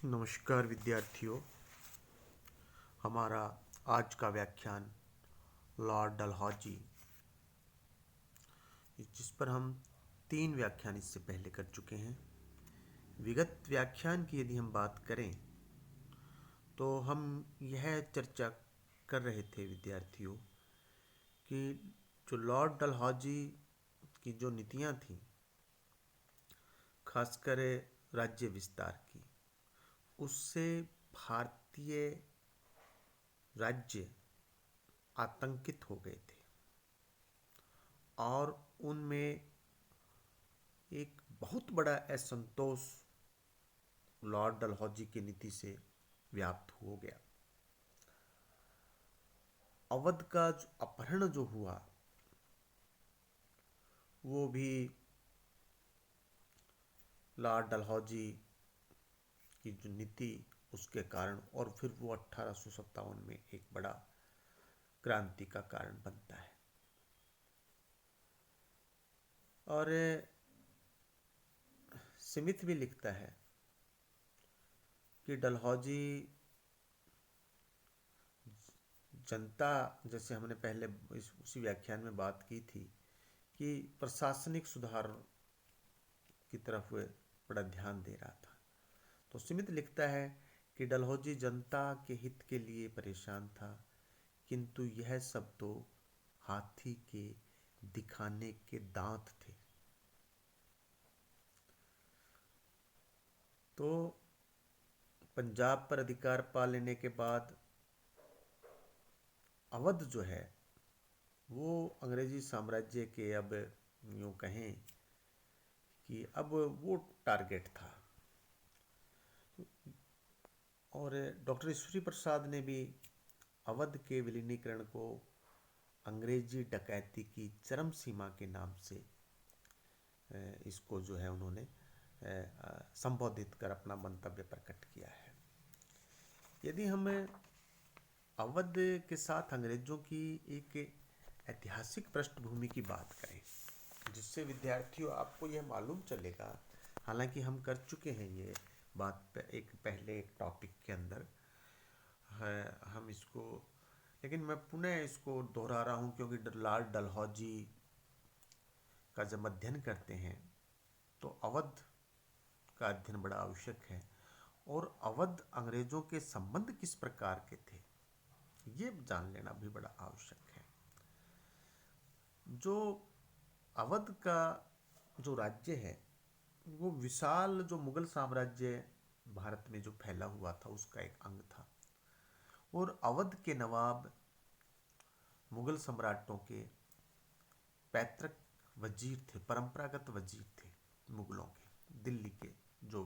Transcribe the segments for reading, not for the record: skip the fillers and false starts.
नमस्कार विद्यार्थियों। हमारा आज का व्याख्यान लॉर्ड डलहौजी, जिस पर हम 3 व्याख्यान इससे पहले कर चुके हैं। विगत व्याख्यान की यदि हम बात करें तो हम यह चर्चा कर रहे थे विद्यार्थियों कि जो लॉर्ड डलहौजी की जो नीतियां थीं, खासकर राज्य विस्तार की, उससे भारतीय राज्य आतंकित हो गए थे और उनमें एक बहुत बड़ा असंतोष लॉर्ड डलहौजी की नीति से व्याप्त हो गया। अवध का जो अपहरण जो हुआ वो भी लॉर्ड डलहौजी की जो नीति उसके कारण, और फिर वो 1857 में एक बड़ा क्रांति का कारण बनता है। और स्मिथ भी लिखता है कि डलहौजी जनता, जैसे हमने पहले उसी व्याख्यान में बात की थी कि प्रशासनिक सुधार की तरफ वह बड़ा ध्यान दे रहा था। तो स्मिथ लिखता है कि डलहौजी जनता के हित के लिए परेशान था, किंतु यह सब तो हाथी के दिखाने के दांत थे। तो पंजाब पर अधिकार पा लेने के बाद अवध जो है वो अंग्रेजी साम्राज्य के, अब यूँ कहें कि अब वो टारगेट था। और डॉक्टर ईश्वरी प्रसाद ने भी अवध के विलीनीकरण को अंग्रेजी डकैती की चरम सीमा के नाम से इसको जो है उन्होंने संबोधित कर अपना मंतव्य प्रकट किया है। यदि हम अवध के साथ अंग्रेजों की एक ऐतिहासिक पृष्ठभूमि की बात करें, जिससे विद्यार्थियों आपको यह मालूम चलेगा, हालांकि हम कर चुके हैं ये बात एक पहले एक टॉपिक के अंदर है, हम इसको, लेकिन मैं पुनः इसको दोहरा रहा हूँ क्योंकि लॉर्ड डलहौजी का जब अध्ययन करते हैं तो अवध का अध्ययन बड़ा आवश्यक है। और अवध अंग्रेजों के संबंध किस प्रकार के थे ये जान लेना भी बड़ा आवश्यक है। जो अवध का जो राज्य है वो विशाल जो मुगल साम्राज्य भारत में जो फैला हुआ था उसका एक अंग था। और अवध के नवाब मुगल सम्राटों के पैतृक वजीर थे, परंपरागत वजीर थे मुगलों के, दिल्ली के जो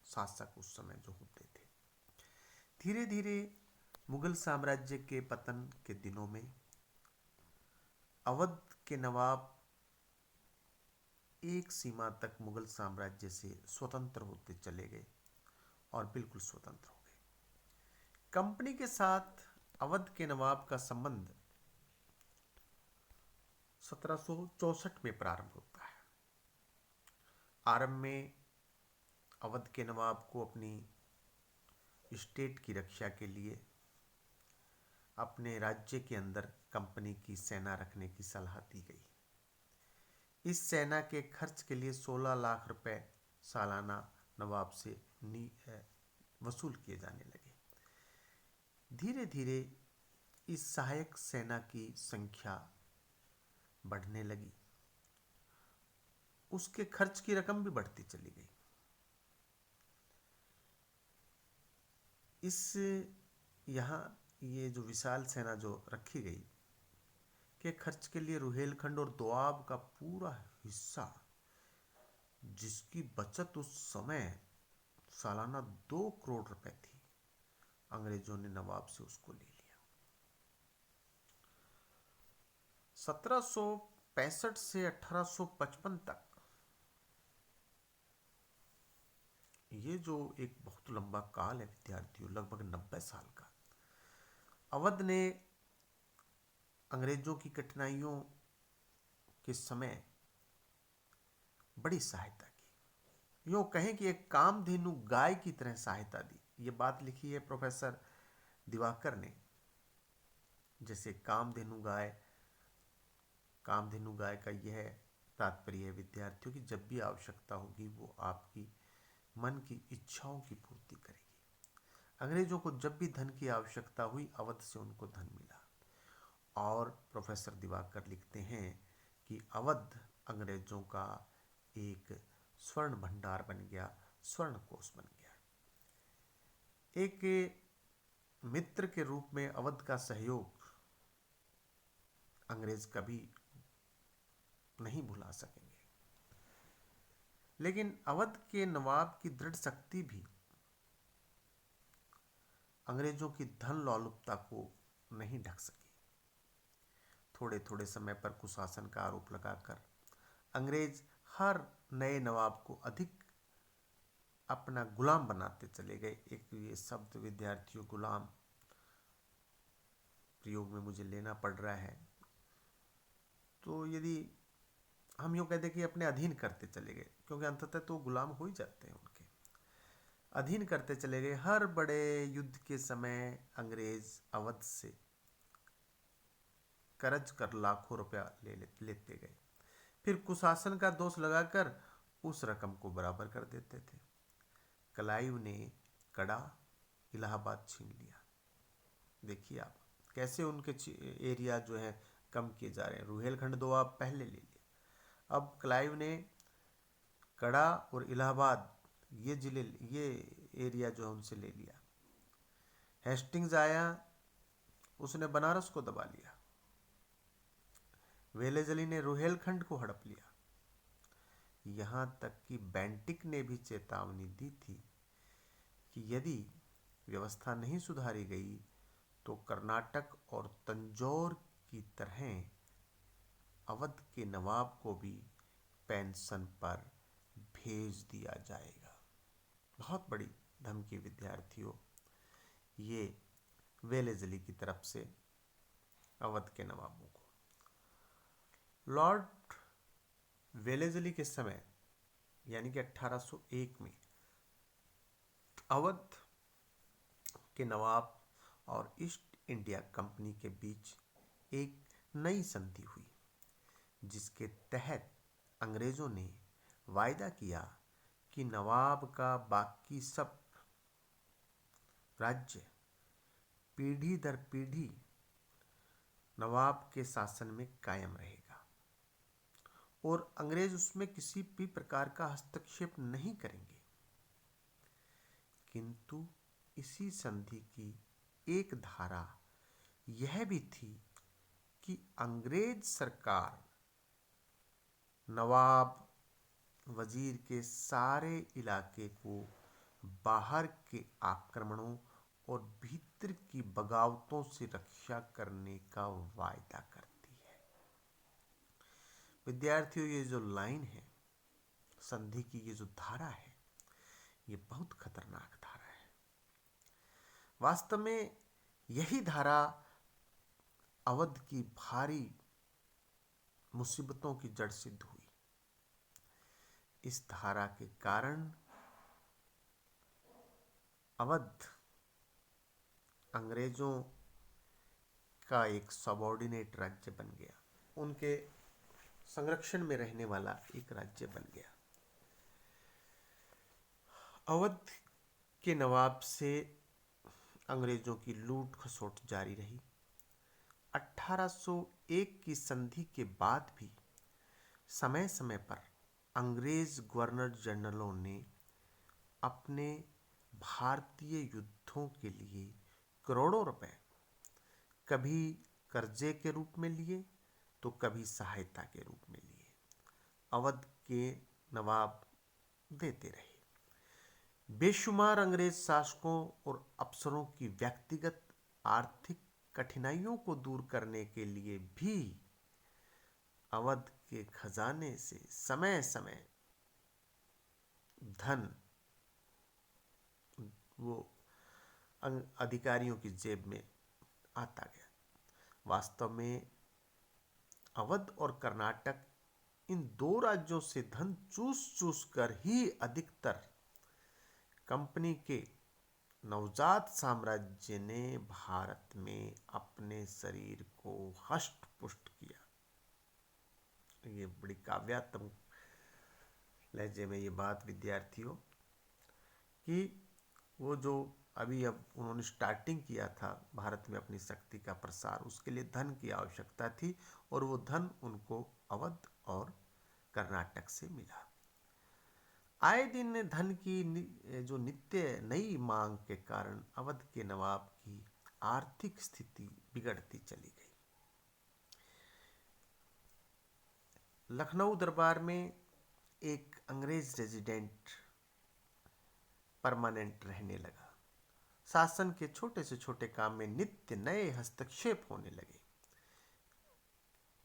शासक उस समय जो होते थे। धीरे धीरे मुगल साम्राज्य के पतन के दिनों में अवध के नवाब एक सीमा तक मुगल साम्राज्य से स्वतंत्र होते चले गए और बिल्कुल स्वतंत्र हो गए। कंपनी के साथ अवध के नवाब का संबंध 1764 में प्रारंभ होता है। आरंभ में अवध के नवाब को अपनी स्टेट की रक्षा के लिए अपने राज्य के अंदर कंपनी की सेना रखने की सलाह दी गई। इस सेना के खर्च के लिए 16 लाख रुपए सालाना नवाब से वसूल किए जाने लगे। धीरे धीरे इस सहायक सेना की संख्या बढ़ने लगी, उसके खर्च की रकम भी बढ़ती चली गई। इस यहाँ ये जो विशाल सेना जो रखी गई के खर्च के लिए रुहेलखंड और दोआब का पूरा हिस्सा, जिसकी बचत उस समय सालाना 2 करोड़ रुपए थी, अंग्रेजों ने नवाब से उसको ले लिया। 1765 से 1855 तक ये जो एक बहुत लंबा काल है विद्यार्थियों, लगभग 90 साल का, अवध ने अंग्रेजों की कठिनाइयों के समय बड़ी सहायता की। यूँ कहें कि एक कामधेनु गाय की तरह सहायता दी। ये बात लिखी है प्रोफेसर दिवाकर ने। जैसे कामधेनु गाय का यह तात्पर्य है विद्यार्थियों की जब भी आवश्यकता होगी वो आपकी मन की इच्छाओं की पूर्ति करेगी। अंग्रेजों को जब भी धन की आवश्यकता हुई अवध से उनको धन मिला। और प्रोफेसर दिवाकर लिखते हैं कि अवध अंग्रेजों का एक स्वर्ण भंडार बन गया, स्वर्ण कोष बन गया। एक मित्र के रूप में अवध का सहयोग अंग्रेज कभी नहीं भुला सकेंगे। लेकिन अवध के नवाब की दृढ़ शक्ति भी अंग्रेजों की धन लोलुपता को नहीं ढक सकी। थोड़े थोड़े समय पर कुशासन का आरोप लगाकर अंग्रेज हर नए नवाब को अधिक अपना गुलाम बनाते चले गए। एक ये शब्द विद्यार्थियों गुलाम प्रयोग में मुझे लेना पड़ रहा है। तो यदि हम यूँ कहते कि अपने अधीन करते चले गए, क्योंकि अंततः तो गुलाम हो ही जाते हैं, उनके अधीन करते चले गए। हर बड़े युद्ध के समय अंग्रेज अवध से कर्ज कर लाखों रुपया लेते गए, फिर कुशासन का दोष लगाकर उस रकम को बराबर कर देते थे। क्लाइव ने कड़ा, इलाहाबाद छीन लिया। देखिए आप कैसे उनके एरिया जो है कम किए जा रहे हैं। रुहेलखंड दो आप पहले ले लिए, अब क्लाइव ने कड़ा और इलाहाबाद ये जिले, ये एरिया जो है उनसे ले लिया। हेस्टिंग्स आया, उसने बनारस को दबा लिया। वेलेजली ने रुहेलखंड को हड़प लिया। यहाँ तक कि बेंटिक ने भी चेतावनी दी थी कि यदि व्यवस्था नहीं सुधारी गई तो कर्नाटक और तंजौर की तरह अवध के नवाब को भी पेंशन पर भेज दिया जाएगा। बहुत बड़ी धमकी विद्यार्थियों, ये वेलेजली की तरफ से अवध के नवाबों को। लॉर्ड वेलेजली के समय यानी कि 1801 में अवध के नवाब और ईस्ट इंडिया कंपनी के बीच एक नई संधि हुई, जिसके तहत अंग्रेजों ने वायदा किया कि नवाब का बाकी सब राज्य पीढ़ी दर पीढ़ी नवाब के शासन में कायम रहेगा और अंग्रेज उसमें किसी भी प्रकार का हस्तक्षेप नहीं करेंगे। किंतु इसी संधि की एक धारा यह भी थी कि अंग्रेज सरकार नवाब वजीर के सारे इलाके को बाहर के आक्रमणों और भीतर की बगावतों से रक्षा करने का वायदा करती है। विद्यार्थियों, ये जो लाइन है, संधि की ये जो धारा है, ये बहुत खतरनाक धारा है। वास्तव में यही धारा अवध की भारी मुसीबतों की जड़ सिद्ध हुई। इस धारा के कारण अवध अंग्रेजों का एक सबऑर्डिनेट राज्य बन गया, उनके संरक्षण में रहने वाला एक राज्य बन गया। अवध के नवाब से अंग्रेजों की लूट खसोट जारी रही। 1801 की संधि के बाद भी समय समय पर अंग्रेज गवर्नर जनरलों ने अपने भारतीय युद्धों के लिए करोड़ों रुपए कभी कर्जे के रूप में लिए तो कभी सहायता के रूप में लिए। अवध के नवाब देते रहे। बेशुमार अंग्रेज शासकों और अफसरों की व्यक्तिगत आर्थिक कठिनाइयों को दूर करने के लिए भी अवध के खजाने से समय समय धन वो अधिकारियों की जेब में आता गया। वास्तव में अवध और कर्नाटक इन दो राज्यों से धन चूस चूस कर ही अधिकतर कंपनी के नवजात साम्राज्य ने भारत में अपने शरीर को हष्ट पुष्ट किया। ये बड़ी काव्यात्मक लहजे में ये बात विद्यार्थियों कि वो जो अभी अब उन्होंने स्टार्टिंग किया था भारत में अपनी शक्ति का प्रसार, उसके लिए धन की आवश्यकता थी और वो धन उनको अवध और कर्नाटक से मिला। आए दिन धन की जो नित्य नई मांग के कारण अवध के नवाब की आर्थिक स्थिति बिगड़ती चली गई। लखनऊ दरबार में एक अंग्रेज रेजिडेंट परमानेंट रहने लगा। शासन के छोटे से छोटे काम में नित्य नए हस्तक्षेप होने लगे।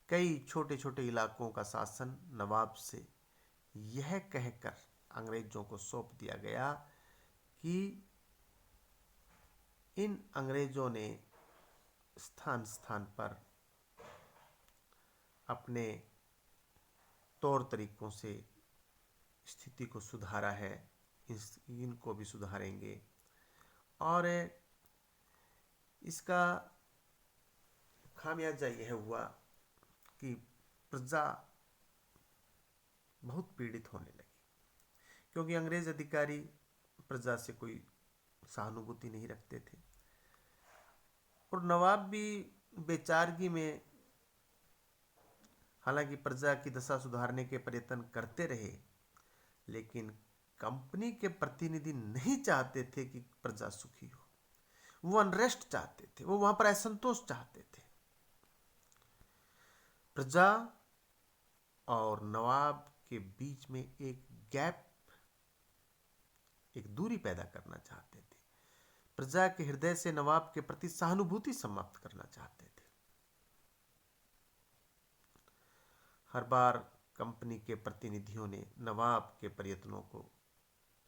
कई छोटे छोटे इलाकों का शासन नवाब से यह कहकर अंग्रेजों को सौंप दिया गया कि इन अंग्रेजों ने स्थान स्थान पर अपने तौर तरीकों से स्थिति को सुधारा है, इनको भी सुधारेंगे। और इसका खामियाजा यह हुआ कि प्रजा बहुत पीड़ित होने लगी, क्योंकि अंग्रेज अधिकारी प्रजा से कोई सहानुभूति नहीं रखते थे और नवाब भी बेचारगी में हालांकि प्रजा की दशा सुधारने के प्रयत्न करते रहे, लेकिन कंपनी के प्रतिनिधि नहीं चाहते थे कि प्रजा सुखी हो। वो अनरेस्ट चाहते थे, वो वहां पर असंतोष चाहते थे। प्रजा और नवाब के बीच में एक गैप, एक दूरी पैदा करना चाहते थे। प्रजा के हृदय से नवाब के प्रति सहानुभूति समाप्त करना चाहते थे। हर बार कंपनी के प्रतिनिधियों ने नवाब के प्रयत्नों को,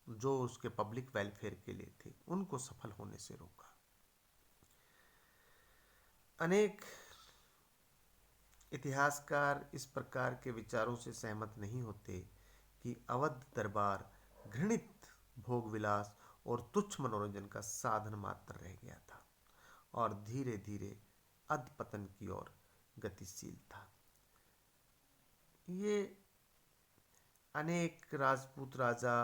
जो उसके पब्लिक वेलफेयर के लिए थे, उनको सफल होने से रोका। अनेक इतिहासकार इस प्रकार के विचारों से सहमत नहीं होते कि अवध दरबार घृणित भोगविलास और तुच्छ मनोरंजन का साधन मात्र रह गया था और धीरे धीरे अधपतन की ओर गतिशील था। ये अनेक राजपूत राजा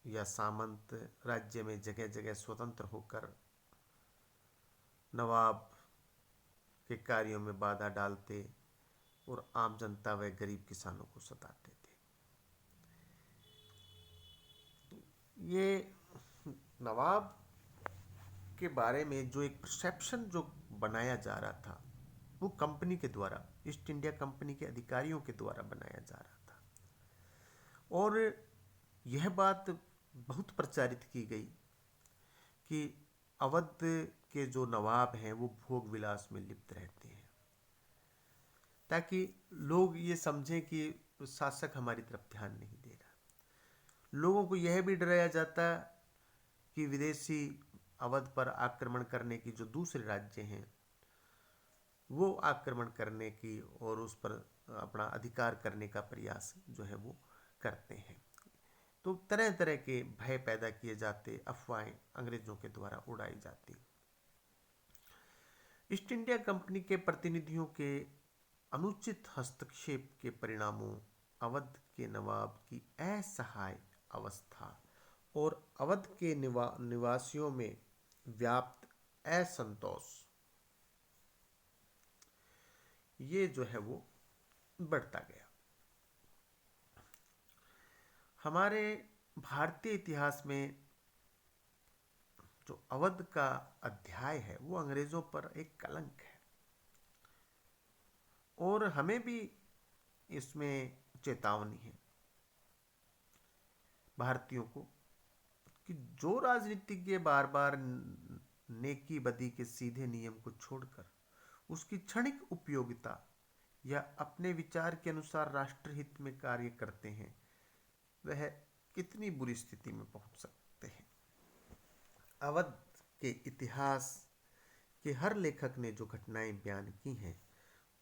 या सामंत राज्य में जगह जगह स्वतंत्र होकर नवाब के कार्यों में बाधा डालते और आम जनता व गरीब किसानों को सताते थे। ये नवाब के बारे में जो एक परसेप्शन जो बनाया जा रहा था, वो कंपनी के द्वारा, ईस्ट इंडिया कंपनी के अधिकारियों के द्वारा बनाया जा रहा था और यह बात बहुत प्रचारित की गई कि अवध के जो नवाब हैं वो भोग विलास में लिप्त रहते हैं, ताकि लोग ये समझें कि शासक हमारी तरफ ध्यान नहीं दे रहा। लोगों को यह भी डराया जाता कि विदेशी अवध पर आक्रमण करने की जो दूसरे राज्य हैं वो आक्रमण करने की और उस पर अपना अधिकार करने का प्रयास जो है वो करते हैं। तो तरह तरह के भय पैदा किए जाते, अफवाहें अंग्रेजों के द्वारा उड़ाई जाती। ईस्ट इंडिया कंपनी के प्रतिनिधियों के अनुचित हस्तक्षेप के परिणामों अवध के नवाब की असहाय अवस्था और अवध के निवासियों में व्याप्त असंतोष, ये जो है वो बढ़ता गया। हमारे भारतीय इतिहास में जो अवध का अध्याय है वो अंग्रेजों पर एक कलंक है और हमें भी इसमें चेतावनी है भारतीयों को कि जो राजनीतिज्ञ बार बार नेकी बदी के सीधे नियम को छोड़कर उसकी क्षणिक उपयोगिता या अपने विचार के अनुसार राष्ट्रहित में कार्य करते हैं, वह कितनी बुरी स्थिति में पहुंच सकते हैं। अवध के इतिहास के हर लेखक ने जो घटनाएं बयान की हैं,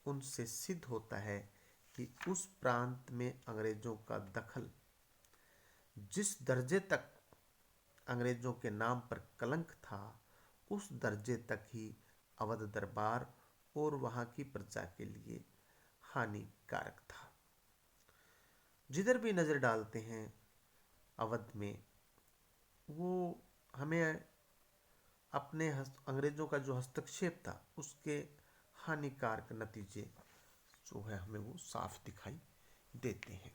उनसे सिद्ध होता है कि उस प्रांत में अंग्रेजों का दखल जिस दर्जे तक अंग्रेजों के नाम पर कलंक था, उस दर्जे तक ही अवध दरबार और वहां की प्रजा के लिए हानिकारक था। जिधर भी नजर डालते हैं अवध में, वो हमें अपने अंग्रेजों का जो हस्तक्षेप था उसके हानिकारक नतीजे जो है हमें वो साफ दिखाई देते हैं।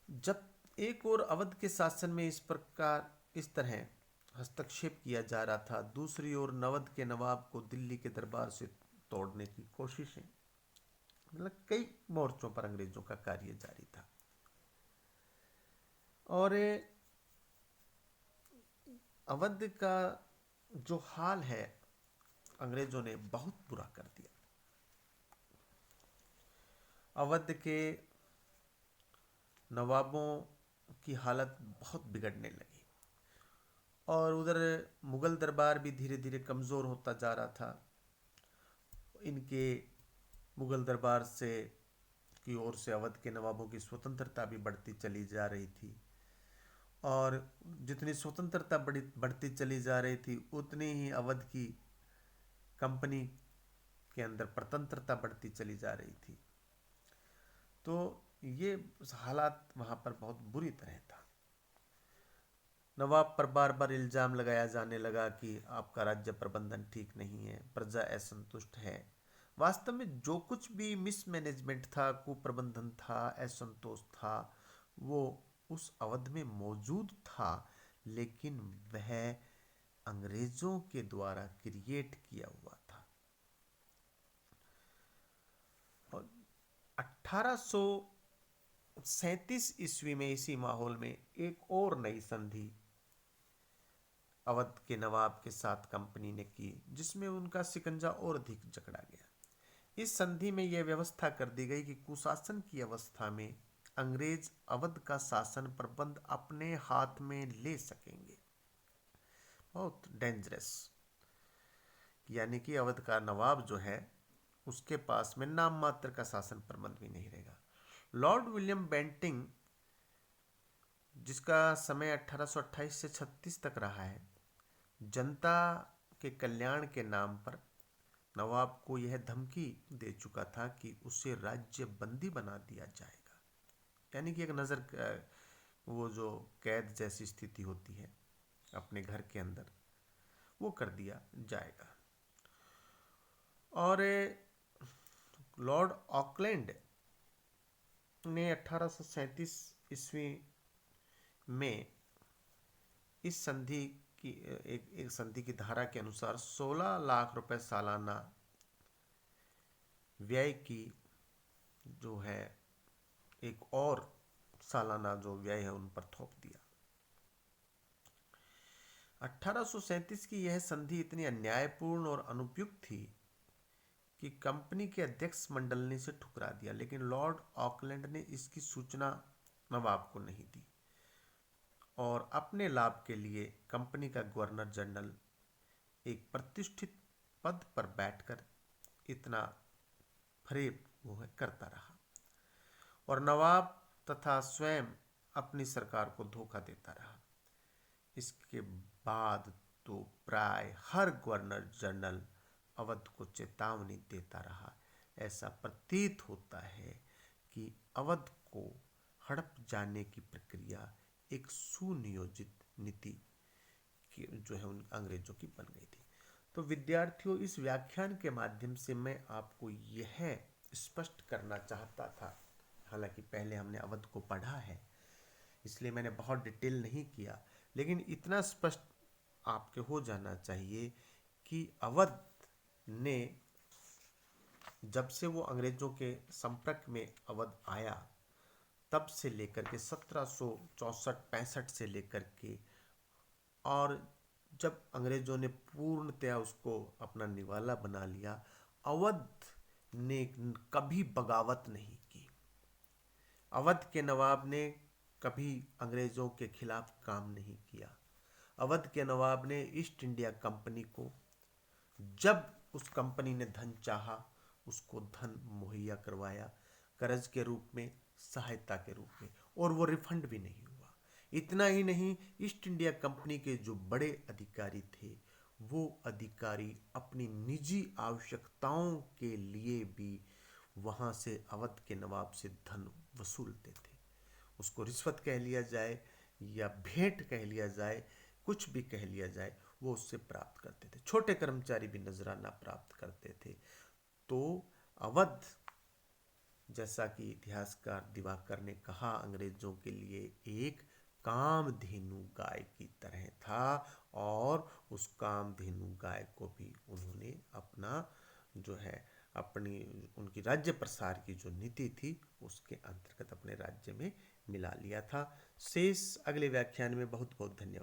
जब एक और अवध के शासन में इस तरह हस्तक्षेप किया जा रहा था, दूसरी ओर नवद के नवाब को दिल्ली के दरबार से तोड़ने की कोशिशें, मतलब कई मोर्चों पर अंग्रेजों का कार्य जारी था। और अवध का जो हाल है अंग्रेजों ने बहुत बुरा कर दिया। अवध के नवाबों की हालत बहुत बिगड़ने लगी और उधर मुगल दरबार भी धीरे धीरे कमज़ोर होता जा रहा था। इनके मुगल दरबार से की ओर से अवध के नवाबों की स्वतंत्रता भी बढ़ती चली जा रही थी और जितनी स्वतंत्रता बढ़ती चली जा रही थी उतनी ही अवध की कंपनी के अंदर परतंत्रता बढ़ती चली जा रही थी। तो ये हालात वहाँ पर बहुत बुरी तरह था। नवाब पर बार बार इल्ज़ाम लगाया जाने लगा कि आपका राज्य प्रबंधन ठीक नहीं है, प्रजा असंतुष्ट है। वास्तव में जो कुछ भी मिसमैनेजमेंट था, कुप्रबंधन था, असंतोष था, वो उस अवध में मौजूद था, लेकिन वह अंग्रेजों के द्वारा क्रिएट किया हुआ था। और 1837 ईस्वी में इसी माहौल में एक और नई संधि अवध के नवाब के साथ कंपनी ने की, जिसमें उनका शिकंजा और अधिक जकड़ा गया। इस संधि में यह व्यवस्था कर दी गई कि कुशासन की अवस्था में अंग्रेज अवध का शासन प्रबंध अपने हाथ में ले सकेंगे। बहुत डेंजरस, यानी कि अवध का नवाब जो है उसके पास में नाम मात्र का शासन प्रबंध भी नहीं रहेगा। लॉर्ड विलियम बेंटिंग, जिसका समय 1828 से 36 तक रहा है, जनता के कल्याण के नाम पर नवाब को यह धमकी दे चुका था कि उसे राज्य बंदी बना दिया जाएगा, यानी कि एक नज़र वो जो कैद जैसी स्थिति होती है अपने घर के अंदर, वो कर दिया जाएगा। और लॉर्ड ऑकलैंड ने 1837 ईस्वी में इस संधि की एक संधि की धारा के अनुसार 16 लाख रुपए सालाना व्यय की जो है एक और सालाना जो व्यय है उन पर थोप दिया। 1837 की यह संधि इतनी अन्यायपूर्ण और अनुपयुक्त थी कि कंपनी के अध्यक्ष मंडल ने इसे ठुकरा दिया, लेकिन लॉर्ड ऑकलैंड ने इसकी सूचना नवाब को नहीं दी और अपने लाभ के लिए कंपनी का गवर्नर जनरल एक प्रतिष्ठित पद पर बैठकर इतना फरेब वो है करता रहा और नवाब तथा स्वयं अपनी सरकार को धोखा देता रहा। इसके बाद तो प्राय हर गवर्नर जनरल अवध को चेतावनी देता रहा। ऐसा प्रतीत होता है कि अवध को हड़प जाने की प्रक्रिया एक सुनियोजित नीति की जो है उन अंग्रेजों की बन गई थी। तो विद्यार्थियों, इस व्याख्यान के माध्यम से मैं आपको यह स्पष्ट करना चाहता था, हालांकि पहले हमने अवध को पढ़ा है इसलिए मैंने बहुत डिटेल नहीं किया, लेकिन इतना स्पष्ट आपके हो जाना चाहिए कि अवध ने जब से वो अंग्रेजों के संपर्क में अवध आया तब से लेकर के 1764-65 से लेकर के, और जब अंग्रेजों ने पूर्णतया उसको अपना निवाला बना लिया, अवध ने कभी बगावत नहीं की। अवध के नवाब ने कभी अंग्रेजों के खिलाफ काम नहीं किया। अवध के नवाब ने ईस्ट इंडिया कंपनी को जब उस कंपनी ने धन चाहा उसको धन मुहैया करवाया, कर्ज के रूप में, सहायता के रूप में, और वो रिफंड भी नहीं हुआ। इतना ही नहीं, ईस्ट इंडिया कंपनी के जो बड़े अधिकारी थे, वो अधिकारी अपनी निजी आवश्यकताओं के लिए भी वहाँ से अवध के नवाब से धन वसूलते थे। उसको रिश्वत कह लिया जाए या भेंट कह लिया जाए, कुछ भी कह लिया जाए, वो उससे प्राप्त करते थे। छोटे कर्मचारी भी नजराना प्राप्त करते थे। तो अवध, जैसा कि इतिहासकार दिवाकर ने कहा, अंग्रेजों के लिए एक कामधेनु गाय की तरह था, और उस कामधेनु गाय को भी उन्होंने अपना जो है अपनी उनकी राज्य प्रसार की जो नीति थी उसके अंतर्गत अपने राज्य में मिला लिया था। शेष अगले व्याख्यान में। बहुत बहुत धन्यवाद।